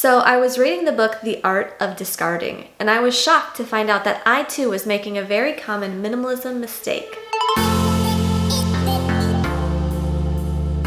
So I was reading the book The Art of Discarding, and I was shocked to find out that I too was making a very common minimalism mistake.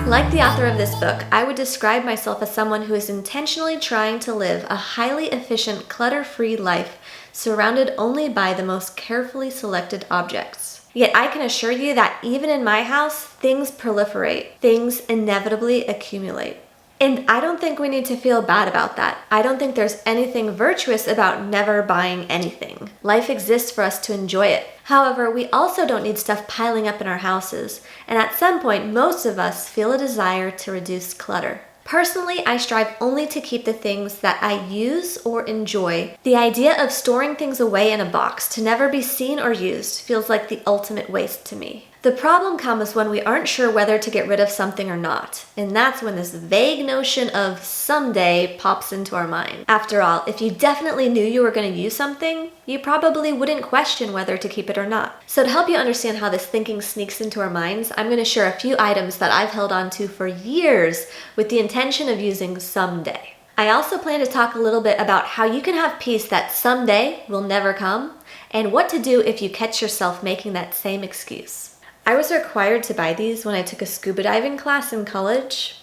Like the author of this book, I would describe myself as someone who is intentionally trying to live a highly efficient, clutter-free life surrounded only by the most carefully selected objects. Yet I can assure you that even in my house, things proliferate, things inevitably accumulate. And I don't think we need to feel bad about that. I don't think there's anything virtuous about never buying anything. Life exists for us to enjoy it. However, we also don't need stuff piling up in our houses. And at some point, most of us feel a desire to reduce clutter. Personally, I strive only to keep the things that I use or enjoy. The idea of storing things away in a box to never be seen or used feels like the ultimate waste to me. The problem comes when we aren't sure whether to get rid of something or not, and that's when this vague notion of someday pops into our mind. After all, if you definitely knew you were going to use something, you probably wouldn't question whether to keep it or not. So to help you understand how this thinking sneaks into our minds, I'm going to share a few items that I've held on to for years with the intention of using someday. I also plan to talk a little bit about how you can have peace that someday will never come, and what to do if you catch yourself making that same excuse. I was required to buy these when I took a scuba diving class in college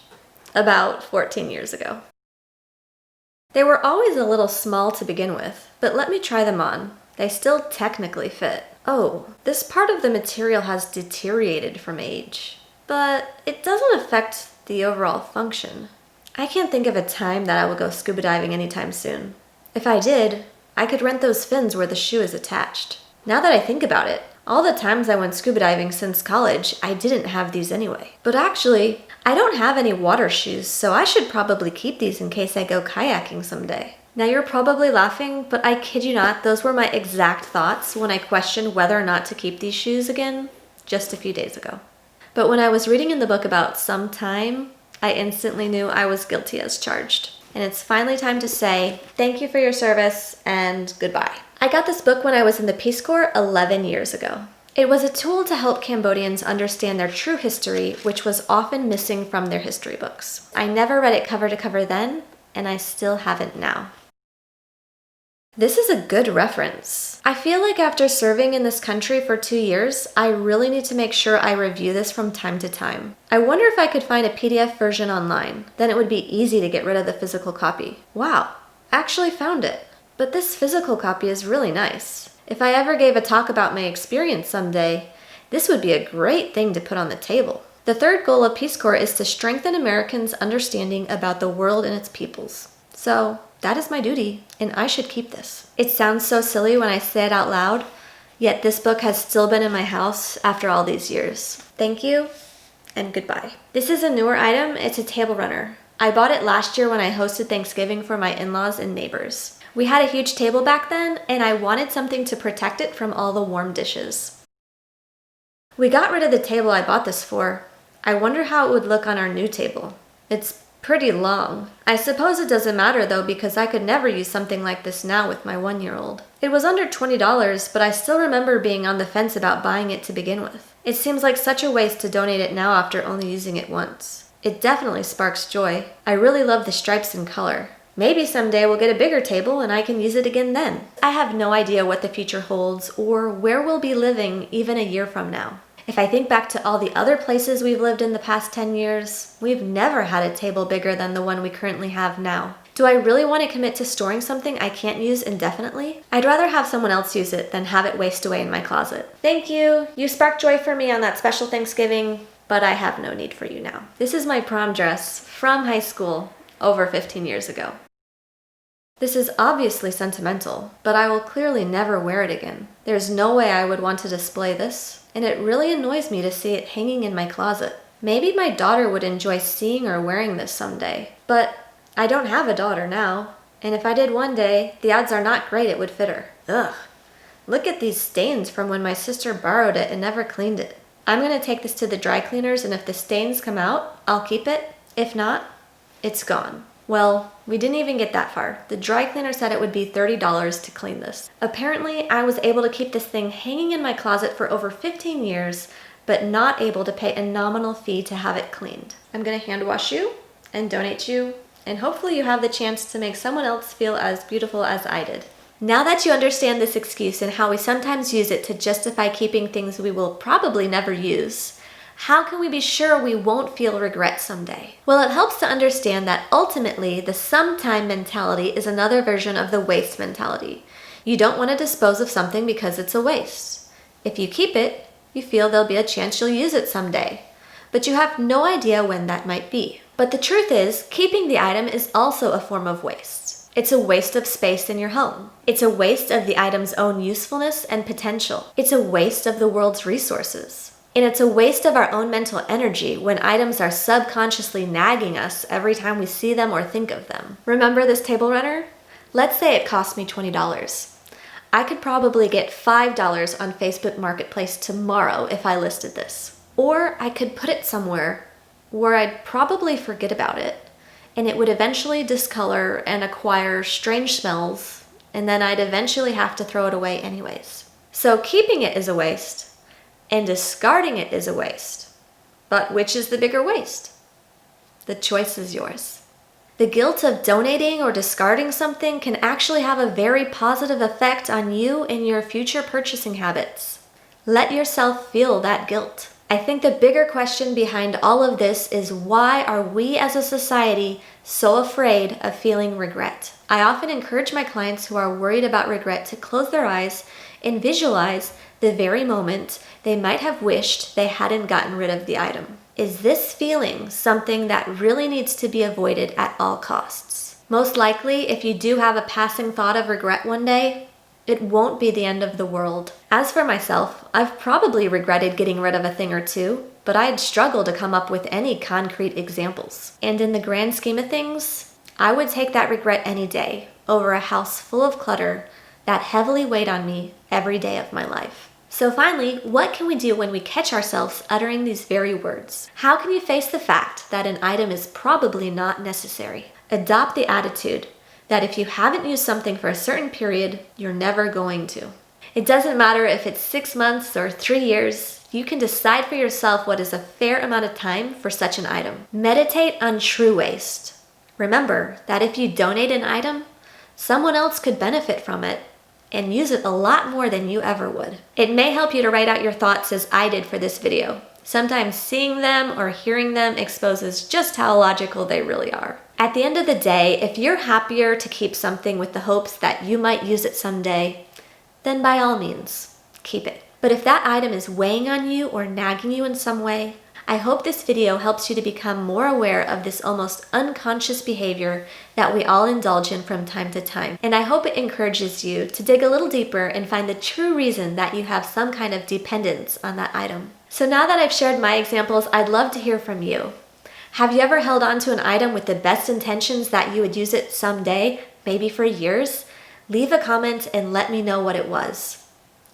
about 14 years ago. They were always a little small to begin with, but let me try them on. They still technically fit. Oh, this part of the material has deteriorated from age, but it doesn't affect the overall function. I can't think of a time that I will go scuba diving anytime soon. If I did, I could rent those fins where the shoe is attached. Now that I think about it, all the times I went scuba diving since college, I didn't have these anyway. But actually, I don't have any water shoes, so I should probably keep these in case I go kayaking someday. Now you're probably laughing, but I kid you not, those were my exact thoughts when I questioned whether or not to keep these shoes again just a few days ago. But when I was reading in the book about some time, I instantly knew I was guilty as charged. And it's finally time to say thank you for your service and goodbye. I got this book when I was in the Peace Corps 11 years ago. It was a tool to help Cambodians understand their true history, which was often missing from their history books. I never read it cover to cover then, and I still haven't now. This is a good reference. I feel like after serving in this country for 2 years, I really need to make sure I review this from time to time. I wonder if I could find a PDF version online. Then it would be easy to get rid of the physical copy. Wow, actually found it. But this physical copy is really nice. If I ever gave a talk about my experience someday, this would be a great thing to put on the table. The third goal of Peace Corps is to strengthen Americans' understanding about the world and its peoples. So that is my duty, and I should keep this. It sounds so silly when I say it out loud, yet this book has still been in my house after all these years. Thank you, and goodbye. This is a newer item. It's a table runner. I bought it last year when I hosted Thanksgiving for my in-laws and neighbors. We had a huge table back then, and I wanted something to protect it from all the warm dishes. We got rid of the table I bought this for. I wonder how it would look on our new table. It's pretty long. I suppose it doesn't matter though, because I could never use something like this now with my 1-year-old. It was under $20, but I still remember being on the fence about buying it to begin with. It seems like such a waste to donate it now after only using it once. It definitely sparks joy. I really love the stripes and color. Maybe someday we'll get a bigger table and I can use it again then. I have no idea what the future holds or where we'll be living even a year from now. If I think back to all the other places we've lived in the past 10 years, we've never had a table bigger than the one we currently have now. Do I really want to commit to storing something I can't use indefinitely? I'd rather have someone else use it than have it waste away in my closet. Thank you. You sparked joy for me on that special Thanksgiving, but I have no need for you now. This is my prom dress from high school over 15 years ago. This is obviously sentimental, but I will clearly never wear it again. There's no way I would want to display this, and it really annoys me to see it hanging in my closet. Maybe my daughter would enjoy seeing or wearing this someday, but I don't have a daughter now, and if I did one day, the odds are not great it would fit her. Ugh. Look at these stains from when my sister borrowed it and never cleaned it. I'm gonna take this to the dry cleaners, and if the stains come out, I'll keep it. If not, it's gone. Well, we didn't even get that far. The dry cleaner said it would be $30 to clean this. Apparently, I was able to keep this thing hanging in my closet for over 15 years, but not able to pay a nominal fee to have it cleaned. I'm gonna hand wash you and donate you and hopefully you have the chance to make someone else feel as beautiful as I did. Now that you understand this excuse and how we sometimes use it to justify keeping things we will probably never use, how can we be sure we won't feel regret someday? Well, it helps to understand that ultimately the sometime mentality is another version of the waste mentality. You don't want to dispose of something because it's a waste. If you keep it, you feel there'll be a chance you'll use it someday, but you have no idea when that might be. But the truth is, keeping the item is also a form of waste. It's a waste of space in your home. It's a waste of the item's own usefulness and potential. It's a waste of the world's resources. And it's a waste of our own mental energy when items are subconsciously nagging us every time we see them or think of them. Remember this table runner? Let's say it cost me $20. I could probably get $5 on Facebook Marketplace tomorrow if I listed this. Or I could put it somewhere where I'd probably forget about it, and it would eventually discolor and acquire strange smells, and then I'd eventually have to throw it away anyways. So keeping it is a waste, and discarding it is a waste. But which is the bigger waste? The choice is yours. The guilt of donating or discarding something can actually have a very positive effect on you and your future purchasing habits. Let yourself feel that guilt. I think the bigger question behind all of this is, why are we as a society so afraid of feeling regret? I often encourage my clients who are worried about regret to close their eyes and visualize the very moment they might have wished they hadn't gotten rid of the item. Is this feeling something that really needs to be avoided at all costs? Most likely, if you do have a passing thought of regret one day, it won't be the end of the world. As for myself, I've probably regretted getting rid of a thing or two, but I'd struggle to come up with any concrete examples. And in the grand scheme of things, I would take that regret any day over a house full of clutter that heavily weighed on me every day of my life. So finally, what can we do when we catch ourselves uttering these very words? How can you face the fact that an item is probably not necessary? Adopt the attitude that if you haven't used something for a certain period, you're never going to. It doesn't matter if it's 6 months or 3 years, you can decide for yourself what is a fair amount of time for such an item. Meditate on true waste. Remember that if you donate an item, someone else could benefit from it and use it a lot more than you ever would. It may help you to write out your thoughts as I did for this video. Sometimes seeing them or hearing them exposes just how logical they really are. At the end of the day, if you're happier to keep something with the hopes that you might use it someday, then by all means, keep it. But if that item is weighing on you or nagging you in some way, I hope this video helps you to become more aware of this almost unconscious behavior that we all indulge in from time to time. And I hope it encourages you to dig a little deeper and find the true reason that you have some kind of dependence on that item. So now that I've shared my examples, I'd love to hear from you. Have you ever held on to an item with the best intentions that you would use it someday, maybe for years? Leave a comment and let me know what it was.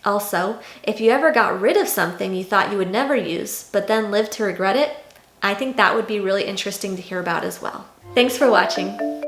Also, if you ever got rid of something you thought you would never use, but then lived to regret it, I think that would be really interesting to hear about as well. Thanks for watching.